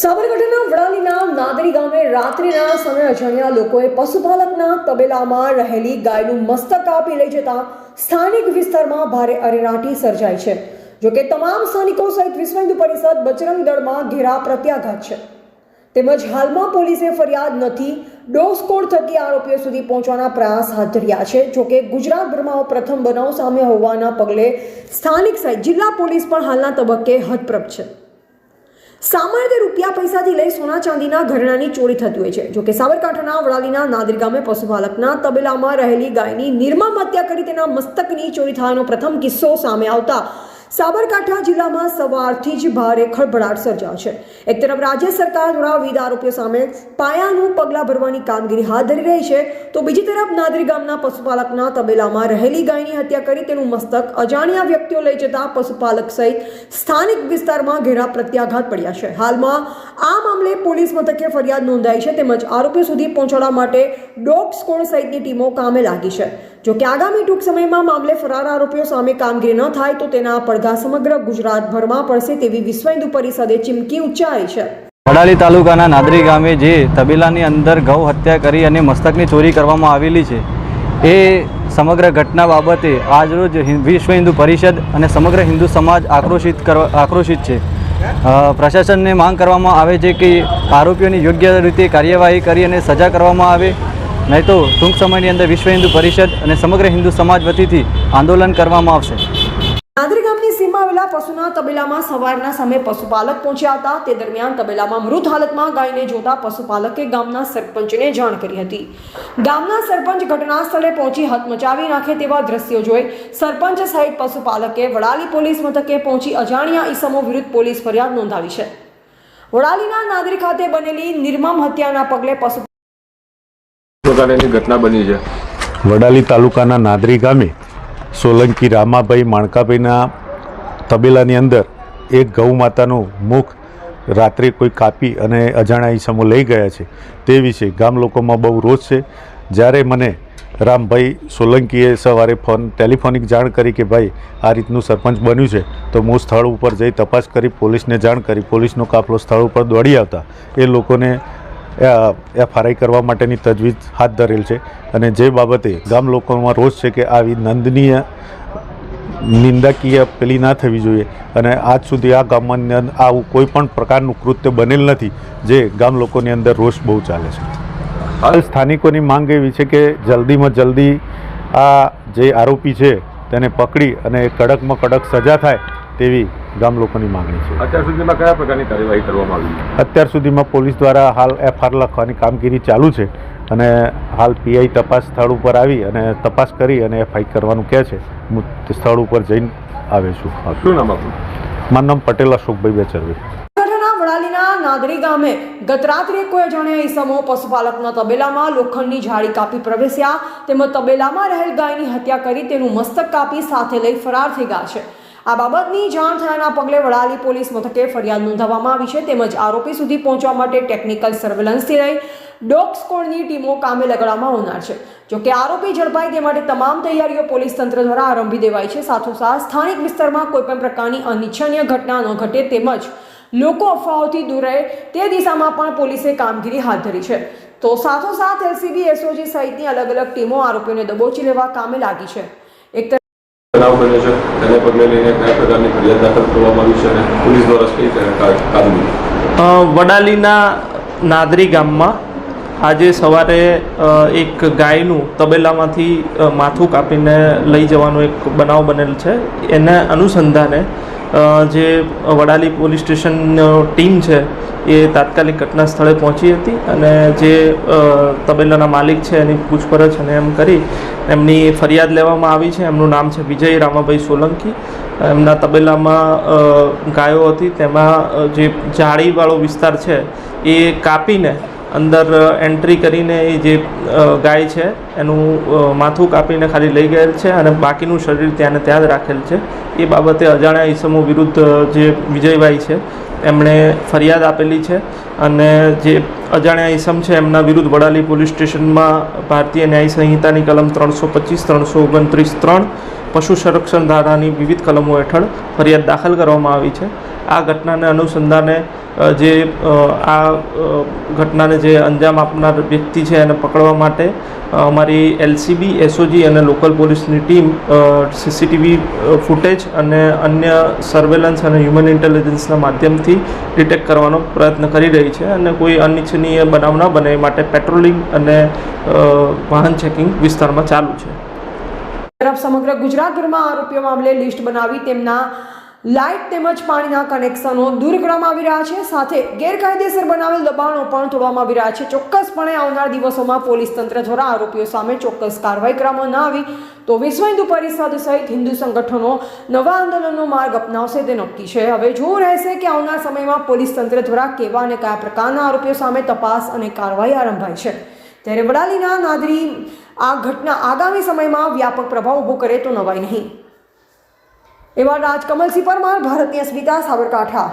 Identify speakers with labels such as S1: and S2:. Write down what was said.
S1: સાબરકાંઠાના વડાલીના નાદરી ગામે રાત્રિના સમયે અજાણ્યા લોકોએ પશુપાલકના તબેલામાં રહેલી ગાયનું મસ્તક કાપી લઈ જતા સ્થાનિક વિસ્તારમાં ભારે અરેરાટી સર્જાઈ છે। જોકે તમામ સ્થાનિકો સહિત વિશ્વ હિન્દુ પરિષદ બજરંગ દળમાં ઘેરા પ્રત્યાઘાત છે। તેમજ હાલમાં પોલીસે ફરિયાદ નથી ડોગ સ્કોડ થકી આરોપીઓ સુધી પહોંચવાના પ્રયાસ હાથ ધર્યા છે। જોકે ગુજરાતભરમાં પ્રથમ બનાવ સામે હોવાના પગલે સ્થાનિક સહિત જિલ્લા પોલીસ પણ હાલના તબક્કે હતપ્રભ છે। સામાન્ય રૂપિયા પૈસાથી લઈ સોના ચાંદીના ઘરેણાની ચોરી થતી હોય છે। જોકે સાબરકાંઠાના વડાલીના નાદરી ગામે પશુપાલકના તબેલામાં રહેલી ગાયની નિર્મમ હત્યા કરી તેના મસ્તકની ચોરી થવાનો પ્રથમ કિસ્સો સામે આવતા સાબરકાંઠા જિલ્લામાં સવારથી જ ભારે ખળભળાટ સર્જાયો છે। એક તરફ રાજ્ય સરકાર દ્વારા વિવિધ આરોપીઓ સામે પાયાનું પગલાં ભરવાની કામગીરી હાથ ધરી રહી છે, તો બીજી તરફ નાદરી ગામના પશુપાલકના તબેલામાં રહેલી ગાયની હત્યા કરી તેનું મસ્તક અજાણ્યા વ્યક્તિઓ લઈ જતા પશુપાલક સહિત સ્થાનિક વિસ્તારમાં ઘેરા પ્રત્યાઘાત પડ્યા છે। હાલમાં આ મામલે પોલીસ મથકે ફરિયાદ નોંધાઈ છે, તેમજ આરોપીઓ સુધી પહોંચવા માટે ડોગ સ્કોડ સહિતની ટીમો કામે લાગી છે। જોકે આગામી ટૂંક સમયમાં મામલે ફરાર આરોપીઓ સામે કામગીરી ન થાય તો તેના પડઘા સમગ્ર ગુજરાતભરમાં પડશે તેવી વિશ્વ હિન્દુ પરિષદે ચીમકી ઉચ્ચારી છે।
S2: વડાલી તાલુકાના નાદરી ગામે જે તબેલાની અંદર ગૌ હત્યા કરી અને મસ્તકની ચોરી કરવામાં આવેલી છે, એ સમગ્ર ઘટના બાબતે આજરોજ વિશ્વ હિન્દુ પરિષદ અને સમગ્ર હિન્દુ સમાજ આક્રોશિત છે। પ્રશાસનને માંગ કરવામાં આવે છે કે આરોપીઓની યોગ્ય રીતે કાર્યવાહી કરી અને સજા કરવામાં આવે, નહીં તો ટૂંક સમયની અંદર વિશ્વ હિન્દુ પરિષદ અને સમગ્ર હિન્દુ સમાજ વતીથી આંદોલન કરવામાં આવશે।
S1: નાદરી ગામની સીમમાં આવેલા પશુના તબેલામાં સવારના સમયે પશુપાલક પહોંચ્યા હતા। તે દરમિયાન તબેલામાં મૃત હાલતમાં ગાયને જોતા પશુપાલકે ગામના સરપંચને જાણ કરી હતી। ગામના સરપંચ ઘટના સ્થળે પહોંચી હચમચાવી નાખે તેવા દ્રશ્યો જોઈ સરપંચ સહિત પશુપાલકે વડાલી પોલીસ મથકે પહોંચી અજાણ્યા ઈસમો વિરુદ્ધ પોલીસ ફરિયાદ નોંધાવી છે। વડાલીના નાદરી ખાતે બનેલી નિર્મમ હત્યાના પગલે
S3: ઘટના બની છે।
S4: વડાલી તાલુકાના નાદરી ગામે સોલંકી રામાભાઈ માણકાભાઈના તબેલાની અંદર એક ગૌ માતાનું મુખ રાત્રે કોઈ કાપી અને અજાણ્યા ઈસમો લઈ ગયા છે, તે વિશે ગામ લોકોમાં બહુ રોષ છે। જ્યારે મને રામભાઈ સોલંકીએ સવારે ટેલિફોનિક જાણ કરી કે ભાઈ આ રીતનું સરપંચ બન્યું છે, તો હું સ્થળ ઉપર જઈ તપાસ કરી પોલીસને જાણ કરી પોલીસનો કાફલો સ્થળ ઉપર દોડી આવતા એ લોકોને એફઆરઆઈ કરવા માટેની તજવીજ હાથ ધરેલ છે। અને જે બાબતે ગામ લોકોમાં રોષ છે કે આવી નિંદાકીય પેલી ના થવી જોઈએ, અને આજ સુધી આ ગામમાં આવું કોઈ પણ પ્રકારનું કૃત્ય બનેલ નથી, જે ગામ લોકોની અંદર રોષ બહુ ચાલે છે। હાલ સ્થાનિકોની માંગ એવી છે કે જલ્દીમાં જલ્દી આ જે આરોપી છે તેને પકડી અને કડકમાં કડક સજા થાય તેવી ગામ લોકોની માંગણી છે।
S3: અત્યાર સુધીમાં કયા પ્રકારની કાર્યવાહી કરવામાં આવી?
S4: અત્યાર સુધીમાં પોલીસ દ્વારા હાલ એફઆર લખવાની કામગીરી ચાલુ છે, અને હાલ પીઆઈ તપાસ સ્થળ ઉપર આવી અને તપાસ કરી અને એફઆઈ કરવાનું કહે છે। હું સ્થળ ઉપર જઈને આવે છું।
S3: શું નામ આપનું?
S4: મારું નામ પટેલ અશોકભાઈ બેચરભાઈ।
S1: વડાલીના નાદરી ગામે ગત રાત્રે કોઈ અજાણ્યા ઈસમો પશુપાલકના તબેલામાં લોખંડની જાળી કાપી પ્રવેશ્યા, તેમજ તબેલામાં રહેલ ગાયની હત્યા કરી તેનું મસ્તક કાપી સાથે લઈ ફરાર થઈ ગયા છે। આ બાબતની જાણ થયાના પગલે વડાલી પોલીસ મથકે ફરિયાદ નોંધાવવામાં આવી છે, તેમજ આરોપી સુધી પહોંચવા માટે ટેકનિકલ સર્વેલન્સથી લઈ ડોગ સ્કોડની ટીમો કામે લગાડવામાં આવનાર છે। જોકે આરોપી ઝડપાય તે માટે તમામ તૈયારીઓ પોલીસ તંત્ર દ્વારા આરંભી દેવાઈ છે। સાથોસાથ સ્થાનિક વિસ્તારમાં કોઈપણ પ્રકારની અનિચ્છનીય ઘટના ન ઘટે, તેમજ લોકો અફવાઓથી દૂર રહે તે દિશામાં પણ પોલીસે કામગીરી હાથ ધરી છે। તો સાથોસાથ એલસીબી, એસઓજી સહિતની અલગ અલગ ટીમો આરોપીઓને દબોચી લેવા કામે લાગી છે। એક
S3: બનાવ બન્યો છે, તેને પગલે લઈને કયા પ્રકારની ફરિયાદ દાખલ કરવામાં આવી છે અને પોલીસ દ્વારા કઈ કામગીરી?
S5: વડાલીના નાદરી ગામમાં આજે સવારે એક ગાયનું તબેલામાંથી માથું કાપીને લઈ જવાનો એક બનાવ બનેલ છે। એના અનુસંધાને જે વડાલી પોલીસ સ્ટેશનનો ટીમ છે એ તાત્કાલિક ઘટના સ્થળે પહોંચી હતી, અને જે તબેલાના માલિક છે એની પૂછપરછ અને એમ કરી એમની ફરિયાદ લેવામાં આવી છે। એમનું નામ છે વિજય રામાભાઈ સોલંકી। એમના તબેલામાં ગાયો હતી, તેમાં જે જાળીવાળો વિસ્તાર છે એ કાપીને અંદર એન્ટ્રી કરીને એ જે ગાય છે એનું માથું કાપીને ખાલી લઈ ગયેલ છે, અને બાકીનું શરીર ત્યાં ને ત્યાં જ રાખેલ છે। એ બાબતે અજાણ્યા ઈસમો વિરુદ્ધ જે વિજયભાઈ છે એમણે ફરિયાદ આપેલી છે, અને જે અજાણ્યા ઈસમ છે એમના વિરુદ્ધ વડાલી પોલીસ સ્ટેશનમાં ભારતીય ન્યાય સંહિતાની કલમ 325, 329, 3 પશુ સંરક્ષણ ધારાની વિવિધ કલમો હેઠળ ફરિયાદ દાખલ કરવામાં આવી છે। આ ઘટનાને અનુસંધાને જે આ ઘટનાને જે અંજામ આપનાર વ્યક્તિ છે એને પકડવા માટે અમારી એલસીબી, એસઓજી અને લોકલ પોલીસની ટીમ સીસીટીવી ફૂટેજ અને અન્ય સર્વેલન્સ અને હ્યુમન ઇન્ટેલિજન્સના માધ્યમથી ડિટેક્ટ કરવાનો પ્રયત્ન કરી રહી છે અને કોઈ અનિચ્છનીય બનાવ ન બને એ માટે પેટ્રોલિંગ અને વાહન ચેકિંગ વિસ્તારમાં ચાલુ છે.
S1: તરફ સમગ્ર ગુજરાતભરમાં આરોપીઓ મામલે લિસ્ટ બનાવી તેમના લાઇટ તેમજ પાણીના કનેક્શનો દૂર કરવામાં આવી રહ્યા છે. સાથે ગેરકાયદેસર બનાવેલ દબાણો પણ તોડવામાં આવી રહ્યા છે. ચોક્કસપણે આવનાર દિવસોમાં પોલીસ તંત્ર દ્વારા આરોપીઓ સામે ચોક્કસ કાર્યવાહી કરવામાં ન આવી તો વિશ્વ હિન્દુ પરિષદ સહિત હિન્દુ સંગઠનો નવા આંદોલનનો માર્ગ અપનાવશે તે નક્કી છે. હવે જોવું રહેશે કે આવનાર સમયમાં પોલીસ તંત્ર દ્વારા કેવા અને કયા પ્રકારના આરોપીઓ સામે તપાસ અને કાર્યવાહી આરંભાય છે. ત્યારે વડાલીના નાદરી આ ઘટના આગામી સમયમાં વ્યાપક પ્રભાવ ઊભો કરે તો નવાઈ નહીં. એવા રાજકમલસિંહ પરમાર, ભારતીય સ્મિતા, સાબરકાંઠા.